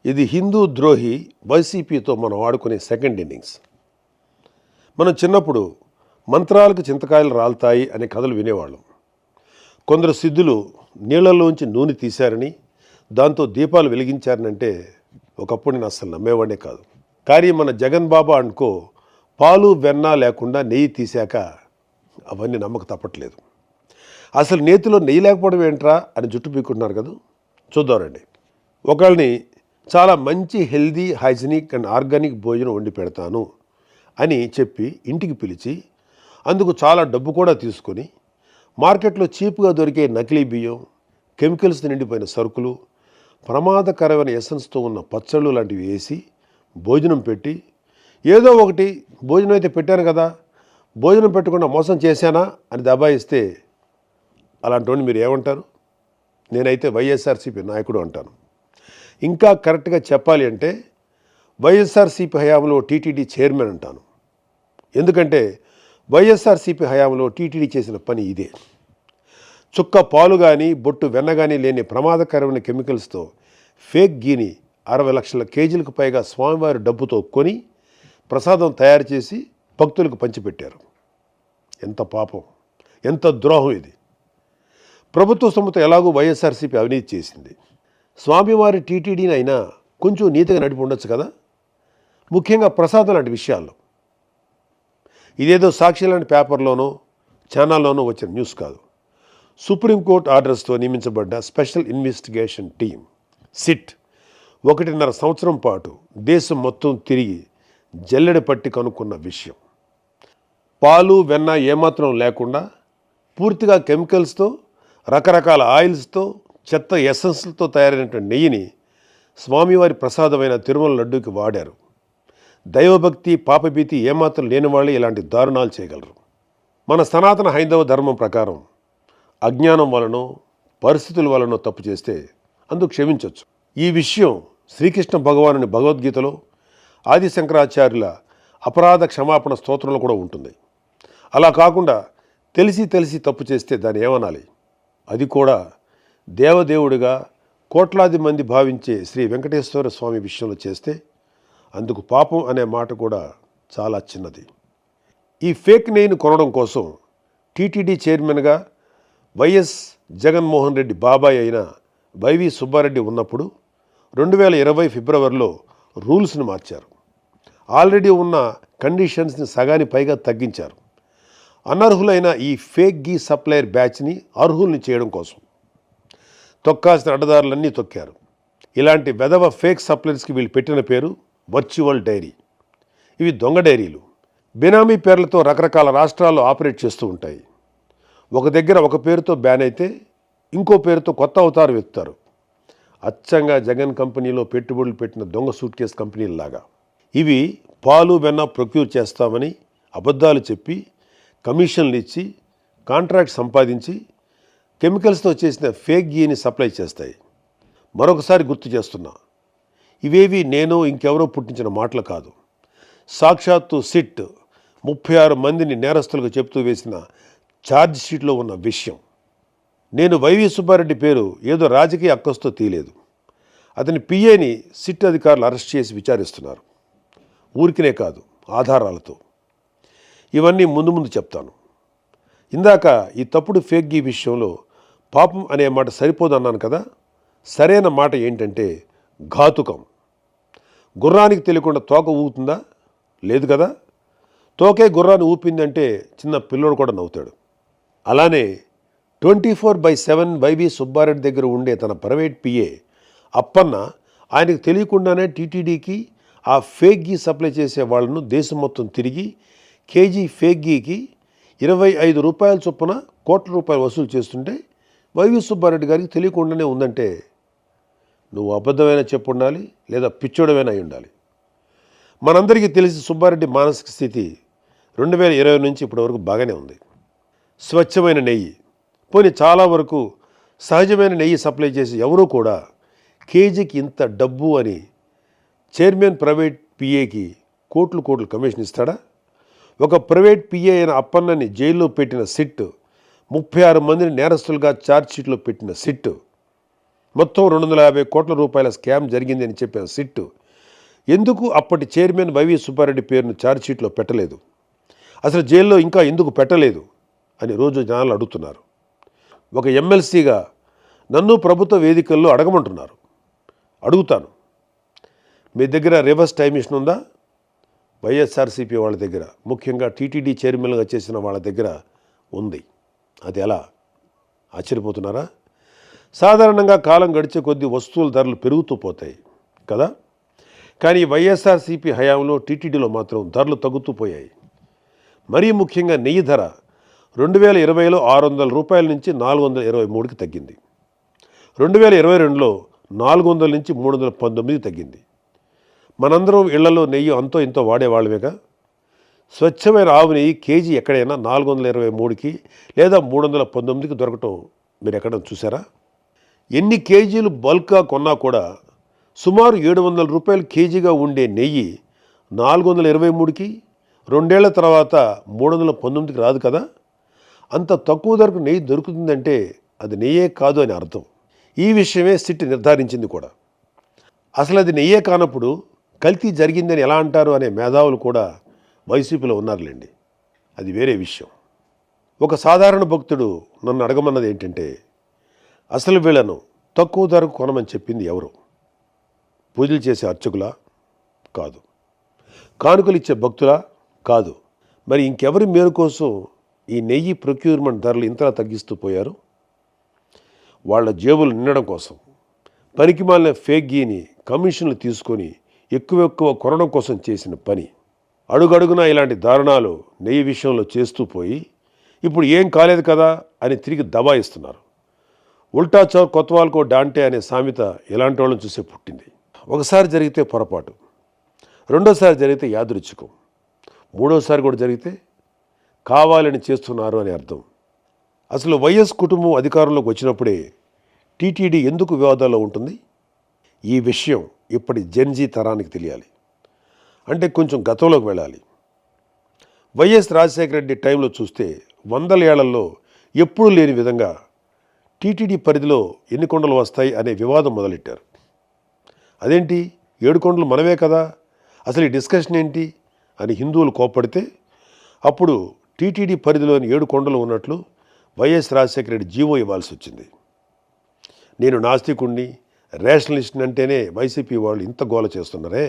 ఇది హిందూ ద్రోహి వైసీపీతో మనం ఆడుకునే సెకండ్ ఇన్నింగ్స్. మనం చిన్నప్పుడు మంత్రాలకు చింతకాయలు రాలుతాయి అనే కథలు వినేవాళ్ళం. కొందరు సిద్ధులు నీళ్లలోంచి నూనె తీశారని, దాంతో దీపాలు వెలిగించారనంటే ఒకప్పుడు నేను అస్సలు నమ్మేవాడే కాదు. కానీ మన జగన్ బాబా అనుకో పాలు వెన్న లేకుండా నెయ్యి తీశాక అవన్నీ నమ్మక తప్పట్లేదు. అసలు నేతిలో నెయ్యి లేకపోవడం ఏంట్రా అని జుట్టు పీక్కుంటున్నారు కదా. చూద్దామండి. ఒకళ్ళని చాలా మంచి హెల్దీ, హైజీనిక్ అండ్ ఆర్గానిక్ భోజనం వండి పెడతాను అని చెప్పి ఇంటికి పిలిచి అందుకు చాలా డబ్బు కూడా తీసుకొని మార్కెట్లో చీప్గా దొరికే నకిలీ బియ్యం, కెమికల్స్ నిండిపోయిన సరుకులు, ప్రమాదకరమైన ఎసెన్స్తో ఉన్న పచ్చళ్ళు లాంటివి వేసి భోజనం పెట్టి ఏదో ఒకటి భోజనం అయితే పెట్టాను కదా, భోజనం పెట్టకుండా మోసం చేశానా అని దబాయిస్తే అలాంటి వాడిని మీరు ఏమంటారు? నేనైతే వైఎస్ఆర్సీపీ నాయకుడు అంటాను. ఇంకా కరెక్ట్గా చెప్పాలి అంటే వైఎస్ఆర్సీపీ హయాంలో టీటీడీ చైర్మన్ అంటాను. ఎందుకంటే వైఎస్ఆర్సీపీ హయాంలో టీటీడీ చేసిన పని ఇదే. చుక్క పాలు కానీ బొట్టు వెన్న కానీ లేని ప్రమాదకరమైన కెమికల్స్తో ఫేక్ గీని 60 లక్షల కేజీలకు పైగా స్వామివారి డబ్బుతో కొని ప్రసాదం తయారు చేసి భక్తులకు పంచిపెట్టారు. ఎంత పాపం, ఎంత ద్రోహం ఇది! ప్రభుత్వ సొమ్ముతో ఎలాగూ వైఎస్ఆర్సీపీ అవినీతి చేసింది. స్వామివారి టీటీడీని అయినా కొంచెం నీతిగా నడిపి ఉండొచ్చు కదా, ముఖ్యంగా ప్రసాదం లాంటి విషయాల్లో. ఇదేదో సాక్షి లాంటి పేపర్లోనో ఛానల్లోనో వచ్చిన న్యూస్ కాదు. సుప్రీంకోర్టు ఆర్డర్స్తో నియమించబడ్డ స్పెషల్ ఇన్వెస్టిగేషన్ టీం సిట్ 1.5 సంవత్సరం పాటు దేశం మొత్తం తిరిగి జల్లెడ పట్టి కనుక్కున్న విషయం. పాలు వెన్న ఏమాత్రం లేకుండా పూర్తిగా కెమికల్స్తో, రకరకాల ఆయిల్స్తో, చెత్త ఎసెన్స్లతో తయారైనటువంటి నెయ్యిని స్వామివారి ప్రసాదమైన తిరుమల లడ్డూకి వాడారు. దైవభక్తి, పాపభీతి ఏమాత్రం లేని వాళ్ళే ఇలాంటి దారుణాలు చేయగలరు. మన సనాతన హైందవ ధర్మం ప్రకారం అజ్ఞానం వలనో పరిస్థితుల వలనో తప్పు చేస్తే అందుకు క్షమించవచ్చు. ఈ విషయం శ్రీకృష్ణ భగవానుని భగవద్గీతలో, ఆది శంకరాచార్యుల అపరాధ క్షమాపణ స్తోత్రంలో కూడా ఉంటుంది. అలా కాకుండా తెలిసి తప్పు చేస్తే దాన్ని ఏమనాలి? అది కూడా దేవదేవుడిగా కోట్లాది మంది భావించే శ్రీ వెంకటేశ్వర స్వామి విషయంలో చేస్తే అందుకు పాపం అనే మాట కూడా చాలా చిన్నది. ఈ ఫేక్ నెయ్యిని కొనడం కోసం టీటీడీ చైర్మన్గా వైఎస్ జగన్మోహన్ రెడ్డి బాబాయ్ అయిన వైవి సుబ్బారెడ్డి ఉన్నప్పుడు 2020 ఫిబ్రవరిలో రూల్స్ని మార్చారు. ఆల్రెడీ ఉన్న కండిషన్స్ని సగానికి పైగా తగ్గించారు. అనర్హులైన ఈ ఫేక్ గీ సప్లయర్ బ్యాచ్ని అర్హుల్ని చేయడం కోసం తొక్కాల్సిన అడ్డదారులన్నీ తొక్కారు. ఇలాంటి వెధవ ఫేక్ సప్లయర్స్కి వీళ్ళు పెట్టిన పేరు వర్చువల్ డైరీ. ఇవి దొంగ డైరీలు. బినామీ పేర్లతో రకరకాల రాష్ట్రాల్లో ఆపరేట్ చేస్తూ ఉంటాయి. ఒక దగ్గర ఒక పేరుతో బ్యాన్ అయితే ఇంకో పేరుతో కొత్త అవతారం ఎత్తుతారు. అచ్చంగా జగన్ కంపెనీలో పెట్టుబడులు పెట్టిన దొంగ సూట్ కేస్ కంపెనీల్లాగా. ఇవి పాలు వెన్న ప్రొక్యూర్ చేస్తామని అబద్ధాలు చెప్పి కమిషన్లు ఇచ్చి కాంట్రాక్ట్ సంపాదించి కెమికల్స్తో చేసిన ఫేక్ గీని సప్లై చేస్తాయి. మరొకసారి గుర్తు చేస్తున్నా, ఇవేవి నేను ఇంకెవరో పుట్టించిన మాటలు కాదు. సాక్షాత్తు సిట్ 36 మందిని నేరస్తులకు చెప్తూ వేసిన ఛార్జ్ షీట్లో ఉన్న విషయం. నేను వైవి సుబ్బారెడ్డి పేరు ఏదో రాజకీయ అక్కస్తో తీయలేదు. అతని పిఏని సిట్ అధికారులు అరెస్ట్ చేసి విచారిస్తున్నారు. ఊరికినే కాదు, ఆధారాలతో. ఇవన్నీ ముందు చెప్తాను. ఇందాక ఈ తప్పుడు ఫేక్ గీ విషయంలో పాపం అనే మాట సరిపోదన్నాను కదా. సరైన మాట ఏంటంటే ఘాతుకం. గుర్రానికి తెలియకుండా తోక ఊగుతుందా? లేదు కదా. తోకే గుర్రాన్ని ఊపిందంటే చిన్న పిల్లోడు కూడా నవ్వుతాడు. అలానే 24/7 వైవి సుబ్బారెడ్డి దగ్గర ఉండే తన ప్రైవేట్ పిఏ అప్పన్న ఆయనకు తెలియకుండానే టీటీడీకి ఆ ఫేక్ గీ సప్లై చేసే వాళ్ళను దేశం మొత్తం తిరిగి కేజీ ఫేక్ గీకి 25 రూపాయల చొప్పున కోట్ల రూపాయలు వసూలు చేస్తుంటే వైవి సుబ్బారెడ్డి గారికి తెలియకుండానే ఉందంటే నువ్వు అబద్ధమైనా చెప్పు ఉండాలి, లేదా పిచ్చోడమైనా అయి ఉండాలి. మనందరికీ తెలిసి సుబ్బారెడ్డి మానసిక స్థితి 2020 నుంచి ఇప్పటి వరకు బాగానే ఉంది. స్వచ్ఛమైన నెయ్యి, పోనీ చాలా వరకు సహజమైన నెయ్యి సప్లై చేసి ఎవరూ కూడా కేజీకి ఇంత డబ్బు అని చైర్మన్ ప్రైవేట్ పిఏకి కోట్లు కమిషన్ ఇస్తాడా? ఒక ప్రైవేట్ పిఏ అయిన అప్పన్నని జైల్లో పెట్టిన సిట్, 36 మందిని నేరస్తులుగా ఛార్జ్షీట్లో పెట్టిన సిట్ మొత్తం 250 కోట్ల రూపాయల స్కామ్ జరిగింది అని చెప్పిన సిట్ ఎందుకు అప్పటి చైర్మన్ వైవి సుబ్బారెడ్డి పేరును ఛార్జ్షీట్లో పెట్టలేదు, అసలు జైల్లో ఇంకా ఎందుకు పెట్టలేదు అని రోజు జనాలు అడుగుతున్నారు. ఒక ఎమ్మెల్సీగా నన్ను ప్రభుత్వ వేదికల్లో అడగమంటున్నారు. అడుగుతాను, మీ దగ్గర రివర్స్ టైం మిషన్ ఉందా? వైఎస్ఆర్సీపీ వాళ్ళ దగ్గర, ముఖ్యంగా టీటీడీ చైర్మన్గా చేసిన వాళ్ళ దగ్గర ఉంది. అది ఎలా? ఆశ్చర్యపోతున్నారా? సాధారణంగా కాలం గడిచే కొద్దీ వస్తువుల ధరలు పెరుగుతూ పోతాయి కదా, కానీ వైఎస్ఆర్సీపీ హయాంలో టీటీడీలో మాత్రం ధరలు తగ్గుతూ పోయాయి. మరీ ముఖ్యంగా నెయ్యి ధర 2020లో 600 రూపాయల నుంచి 423కి తగ్గింది. 2022లో 400 నుంచి 319కి తగ్గింది. మనందరం ఇళ్లలో నెయ్యి అంతో ఇంతో వాడేవాళ్ళమేగా. స్వచ్ఛమైన ఆవు నెయ్యి కేజీ ఎక్కడైనా 423కి లేదా 319కి దొరకటం మీరు ఎక్కడైనా చూసారా? ఎన్ని కేజీలు బల్క్గా కొన్నా కూడా సుమారు 700 రూపాయలు కేజీగా ఉండే నెయ్యి 423కి, 2 ఏళ్ల తర్వాత 319కి రాదు కదా. అంత తక్కువ ధరకు నెయ్యి దొరుకుతుందంటే అది నెయ్యే కాదు అని అర్థం. ఈ విషయమే సిట్ నిర్ధారించింది కూడా. అసలు అది నెయ్యే కానప్పుడు కల్తీ జరిగిందని ఎలా అంటారు అనే మేధావులు కూడా వైసీపీలో ఉన్నారులేండి. అది వేరే విషయం. ఒక సాధారణ భక్తుడు నన్ను అడగమన్నది ఏంటంటే, అసలు వీళ్ళను తక్కువ ధరకు కొనమని చెప్పింది ఎవరు? పూజలు చేసే అర్చకులా? కాదు. కానుకలు ఇచ్చే భక్తులా? కాదు. మరి ఇంకెవరి మేలు కోసం ఈ నెయ్యి ప్రొక్యూర్మెంట్ ధరలు ఇంతలా తగ్గిస్తూ పోయారు? వాళ్ళ జేబులు నిండడం కోసం పనికిమాలిన ఫేక్ గీని కమిషన్లు తీసుకొని ఎక్కువ కొనడం కోసం చేసిన పని. అడుగడుగునా ఇలాంటి దారుణాలు నెయ్యి విషయంలో చేస్తూ పోయి ఇప్పుడు ఏం కాలేదు కదా అని తిరిగి దబాయిస్తున్నారు. ఉల్టా చౌర్ కొత్వాల్కో డాంటే అనే సామెత ఇలాంటి వాళ్ళని చూసే పుట్టింది. ఒకసారి జరిగితే పొరపాటు, రెండోసారి జరిగితే యాదృచ్ఛికం, మూడోసారి కూడా జరిగితే కావాలని చేస్తున్నారు అని అర్థం. అసలు వైఎస్ కుటుంబం అధికారంలోకి వచ్చినప్పుడే టీటీడీ ఎందుకు వివాదాల్లో ఉంటుంది? ఈ విషయం ఇప్పటి జెన్జీ తరానికి తెలియాలి. అంటే కొంచెం గతంలోకి వెళ్ళాలి. వైఎస్ రాజశేఖర రెడ్డి టైంలో చూస్తే 100 ఏళ్లలో ఎప్పుడూ లేని విధంగా టీటీడీ పరిధిలో ఎన్ని కొండలు వస్తాయి అనే వివాదం మొదలెట్టారు. అదేంటి, 7 కొండలు మనమే కదా, అసలు ఈ డిస్కషన్ ఏంటి అని హిందువులు కోప్పడితే అప్పుడు టీటీడీ పరిధిలోని 7 కొండలు ఉన్నట్లు వైఎస్ రాజశేఖర రెడ్డి జీవో ఇవ్వాల్సి వచ్చింది. నేను నాస్తికుణ్ణి, రేషనలిస్ట్ని అంటేనే వైసీపీ వాళ్ళు ఇంత గోల చేస్తున్నారే.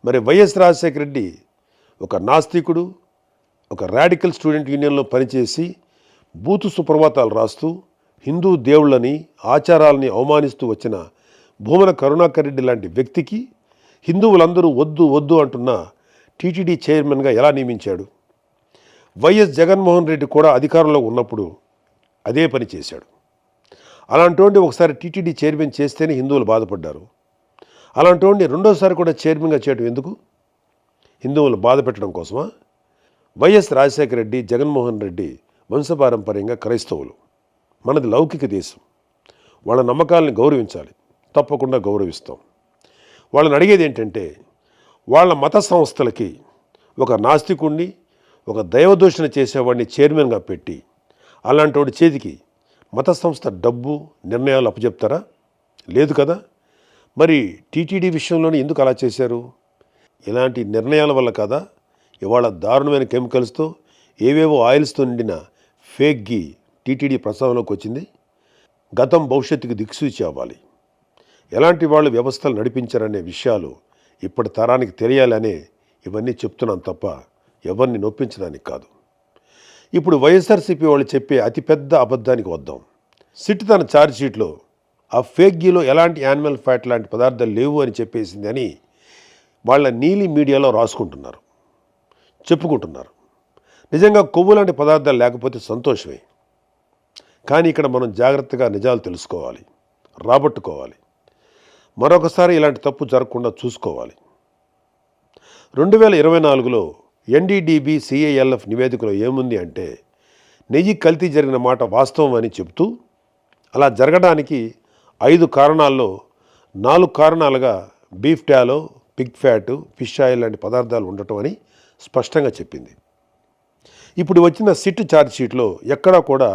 మరి వైఎస్ రాజశేఖర రెడ్డి ఒక నాస్తికుడు, ఒక రాడికల్ స్టూడెంట్ యూనియన్లో పనిచేసి బూతు సుప్రభాతాలు రాస్తూ హిందూ దేవుళ్ళని, ఆచారాలని అవమానిస్తూ వచ్చిన భూమన కరుణాకర్ రెడ్డి లాంటి వ్యక్తికి హిందువులందరూ వద్దు వద్దు అంటున్న టీటీడీ చైర్మన్గా ఎలా నియమించాడు? వైఎస్ జగన్మోహన్ రెడ్డి కూడా అధికారంలో ఉన్నప్పుడు అదే పని చేశాడు. అలాంటి ఒకసారి టీటీడీ చైర్మన్ చేస్తేనే హిందువులు బాధపడ్డారు. అలాంటి రెండోసారి కూడా చైర్మన్గా చేయడం ఎందుకు? హిందువులు బాధ పెట్టడం కోసమా? వైఎస్ రాజశేఖర రెడ్డి, జగన్మోహన్ రెడ్డి వంశపారంపర్యంగా క్రైస్తవులు. మనది లౌకిక దేశం. వాళ్ళ నమ్మకాలని గౌరవించాలి, తప్పకుండా గౌరవిస్తాం. వాళ్ళని అడిగేది ఏంటంటే, వాళ్ళ మత సంస్థలకి ఒక నాస్తికుణ్ణి, ఒక దైవదూషణ చేసేవాడిని చైర్మన్గా పెట్టి అలాంటి వాడి చేతికి మత సంస్థ డబ్బు, నిర్ణయాలు అప్పచెప్తారా? లేదు కదా. మరి టీటీడీ విషయంలోనే ఎందుకు అలా చేశారు? ఇలాంటి నిర్ణయాల వల్ల కదా ఇవాళ దారుణమైన కెమికల్స్తో, ఏవేవో ఆయిల్స్తో నిండిన ఫేక్ గీ టీటీడీ ప్రస్తావనలోకి వచ్చింది. గతం భవిష్యత్తుకు దిక్సూచి అవ్వాలి. ఎలాంటి వాళ్ళు వ్యవస్థలు నడిపించారనే విషయాలు ఇప్పటి తరానికి తెలియాలనే ఇవన్నీ చెప్తున్నాను తప్ప ఎవరిని నొప్పించడానికి కాదు. ఇప్పుడు వైఎస్ఆర్సీపీ వాళ్ళు చెప్పే అతిపెద్ద అబద్ధానికి వద్దాం. సిట్ తన ఛార్జ్షీట్లో ఆ ఫేక్ గీలో ఎలాంటి యానిమల్ ఫ్యాట్ లాంటి పదార్థాలు లేవు అని చెప్పేసింది అని వాళ్ళ నీలి మీడియాలో రాసుకుంటున్నారు, చెప్పుకుంటున్నారు. నిజంగా కొవ్వు లాంటి పదార్థాలు లేకపోతే సంతోషమే. కానీ ఇక్కడ మనం జాగ్రత్తగా నిజాలు తెలుసుకోవాలి, రాబట్టుకోవాలి. మరొకసారి ఇలాంటి తప్పు జరగకుండా చూసుకోవాలి. 2024లో ఎన్డీడీబీ సిఐఎల్ఎఫ్ నివేదికలో ఏముంది అంటే, నెయ్యి కల్తీ జరిగిన మాట వాస్తవం అని చెబుతూ అలా జరగడానికి 5 కారణాల్లో 4 కారణాలుగా beef tallow, pig fat, fish oil లాంటి పదార్థాలు ఉండటం అని స్పష్టంగా చెప్పింది. ఇప్పుడు వచ్చిన సిట్ ఛార్జ్షీట్లో ఎక్కడా కూడా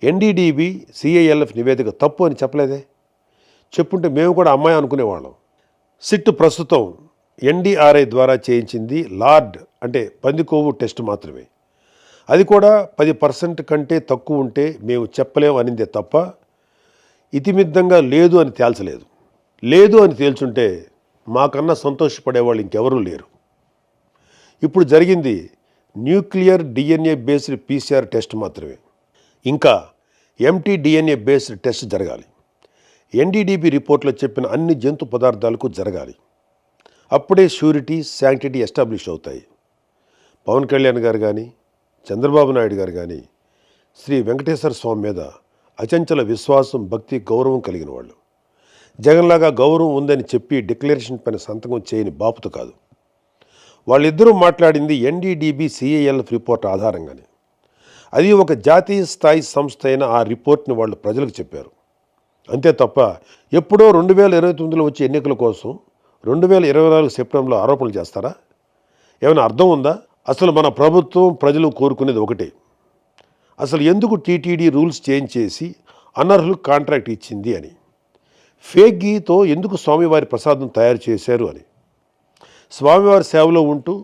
ఎన్డీడీబీ సిఐఎల్ఎఫ్ నివేదిక తప్పు అని చెప్పలేదే. చెప్పుంటే మేము కూడా అమ్మాయి అనుకునేవాళ్ళం. సిట్ ప్రస్తుతం ఎన్డీఆర్ఐ ద్వారా చేయించింది లార్డ్ అంటే పందికొవ్వు టెస్ట్ మాత్రమే. అది కూడా 10% కంటే తక్కువ ఉంటే మేము చెప్పలేం అనిందే తప్ప ఇతిమిద్దంగా లేదు అని తేల్చలేదు. లేదు అని తేల్చుంటే మాకన్నా సంతోషపడేవాళ్ళు ఇంకెవరూ లేరు. ఇప్పుడు జరిగింది nuclear DNA based PCR test మాత్రమే. ఇంకా ఎంటీడీఎన్ఏ బేస్డ్ టెస్ట్ జరగాలి. ఎన్డీడీబీ రిపోర్ట్లో చెప్పిన అన్ని జంతు పదార్థాలకు జరగాలి. అప్పుడే ష్యూరిటీ, శాంక్టిటీ ఎస్టాబ్లిష్ అవుతాయి. పవన్ కళ్యాణ్ గారు కానీ, చంద్రబాబు నాయుడు గారు కానీ శ్రీ వెంకటేశ్వర స్వామి మీద అచంచల విశ్వాసం, భక్తి, గౌరవం కలిగిన వాళ్ళు. జగన్లాగా గౌరవం ఉందని చెప్పి డిక్లరేషన్ పైన సంతకం చేయని బాపుత కాదు. వాళ్ళిద్దరూ మాట్లాడింది ఎన్డీడీబీ సిఐఎల్ఎఫ్ రిపోర్ట్ ఆధారంగానే. అది ఒక జాతీయ స్థాయి సంస్థ అయిన ఆ రిపోర్ట్ని వాళ్ళు ప్రజలకు చెప్పారు. అంతే తప్ప ఎప్పుడో 2029లో వచ్చే ఎన్నికల కోసం 2024 సెప్టెంబర్లో ఆరోపణలు చేస్తారా? ఏమైనా అర్థం ఉందా? అసలు మన ప్రభుత్వం, ప్రజలు కోరుకునేది ఒకటే. అసలు ఎందుకు టీటీడీ రూల్స్ చేంజ్ చేసి అనర్హులకు కాంట్రాక్ట్ ఇచ్చింది అని, ఫేక్ గీతో ఎందుకు స్వామివారి ప్రసాదం తయారు చేశారు అని, స్వామివారి సేవలో ఉంటూ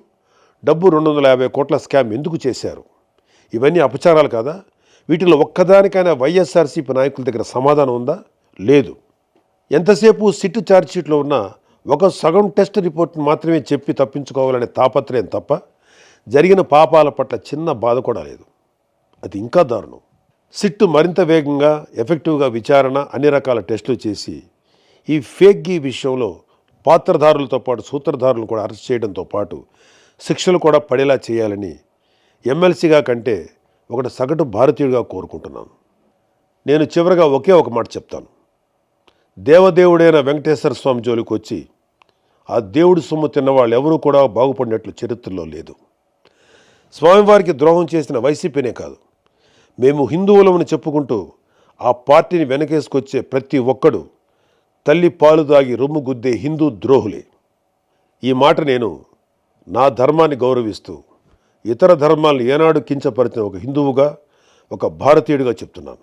డబ్బు 250 కోట్ల స్కామ్ ఎందుకు చేశారు? ఇవన్నీ అపచారాలు కాదా? వీటిలో ఒక్కదానికైనా వైఎస్ఆర్సీపీ నాయకుల దగ్గర సమాధానం ఉందా? లేదు. ఎంతసేపు సిట్టు ఛార్జ్షీట్లో ఉన్న ఒక సగం టెస్ట్ రిపోర్ట్ని మాత్రమే చెప్పి తప్పించుకోవాలనే తాపత్రయం తప్ప జరిగిన పాపాల పట్ల చిన్న బాధ కూడా లేదు. అది ఇంకా దారుణం. సిట్టు మరింత వేగంగా, ఎఫెక్టివ్గా విచారణ, అన్ని రకాల టెస్టులు చేసి ఈ ఫేక్ గీ విషయంలో పాత్రధారులతో పాటు సూత్రధారులను కూడా అరెస్ట్ చేయడంతో పాటు శిక్షలు కూడా పడేలా చేయాలని ఎమ్మెల్సీగా కంటే ఒకటి సగటు భారతీయుడిగా కోరుకుంటున్నాను. నేను చివరిగా ఒకే ఒక మాట చెప్తాను. దేవదేవుడైన వెంకటేశ్వర స్వామి జోలికి వచ్చి ఆ దేవుడి సొమ్ము తిన్న వాళ్ళు ఎవరూ కూడా బాగుపడినట్లు చరిత్రలో లేదు. స్వామివారికి ద్రోహం చేసిన వైసీపీనే కాదు, మేము హిందువులమని చెప్పుకుంటూ ఆ పార్టీని వెనకేసుకొచ్చే ప్రతి ఒక్కడు తల్లి పాలు దాగి రొమ్ము గుద్దే హిందూ ద్రోహులే. ఈ మాట నేను నా ధర్మాన్ని గౌరవిస్తూ ఇతర ధర్మాలను ఏనాడు కించపరిచిన ఒక హిందువుగా, ఒక భారతీయుడిగా చెప్తున్నాను.